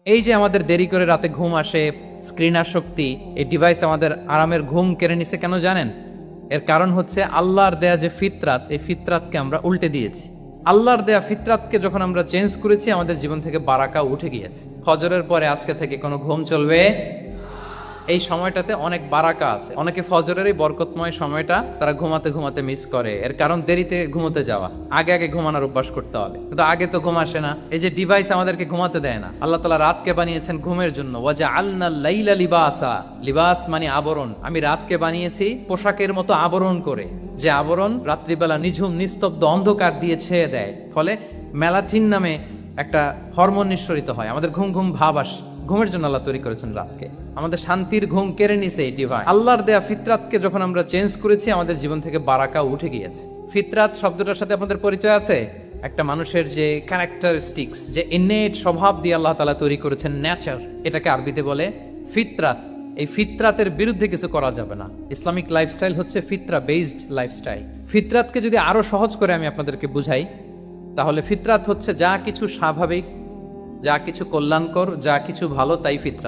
এই যে আমাদের দেরি করে রাতে ঘুম আসে, স্ক্রিন আসক্তি, এই ডিভাইস আমাদের আরামের ঘুম কেড়ে নিছে কেন জানেন? এর কারণ হচ্ছে আল্লাহর দেয়া যে ফিতরাত, এই ফিতরাতকে আমরা উল্টে দিয়েছি। আল্লাহর দেয়া ফিতরাতকে যখন আমরা চেঞ্জ করেছি, আমাদের জীবন থেকে বারাকা উঠে গিয়েছে। ফজরের পরে আজকে থেকে কোনো ঘুম চলবে। এই সময়টাতে অনেক বারাকা আছে। অনেকে ফজরের এই বরকতময় সময়টা তারা ঘুমাতে ঘুমাতে মিস করে। এর কারণ দেরিতে ঘুমোতে যাওয়া, আগে আগে ঘুমানোর অভ্যাস করতে হবে, কিন্তু আগে তো ঘুম আসে না। এই যে ডিভাইস আমাদেরকে ঘুমাতে দেয় না। আল্লাহ তাআলা রাতকে বানিয়েছেন ঘুমের জন্য। ওয়াজআলনা লাইলা লিবাসা, লিবাস মানে আবরণ। আমি রাতকে বানিয়েছি পোশাকের মতো আবরণ করে, যে আবরণ রাত্রিবেলা নিঝুম নিস্তব্ধ অন্ধকার দিয়ে ছেয়ে দেয়। ফলে মেলাটিন নামে একটা হরমোন নিঃসরিত হয়, আমাদের ঘুম ঘুম ভাব আসে। ঘুমের জন্য আল্লাহ তৈরি করেছেন রাতকে। আমাদের শান্তির ঘুম কেড়ে নিছে এই ডিভাইস। আল্লাহর দেয়া ফিতরাতকে যখন আমরা চেঞ্জ করেছি, আমাদের জীবন থেকে বারাকা উঠে গিয়েছে। ফিতরাত শব্দটার সাথে আপনাদের পরিচয় আছে? একটা মানুষের যে ক্যারেক্টারিস্টিক্স, যে ইননেট স্বভাব দিয়ে আল্লাহ তাআলা তৈরি করেছেন, নেচার, এটাকে আরবিতে বলে ফিতরাত। এই ফিতরাতের বিরুদ্ধে কিছু করা যাবে না। ইসলামিক লাইফস্টাইল হচ্ছে ফিতরা বেসড লাইফস্টাইল। ফিতরাতকে যদি আরো সহজ করে আমি আপনাদেরকে বুঝাই, তাহলে ফিতরাত হচ্ছে যা কিছু স্বাভাবিক, যা কিছু কল্যাণকর, যা কিছু ভালো, তাই ফিতরাত।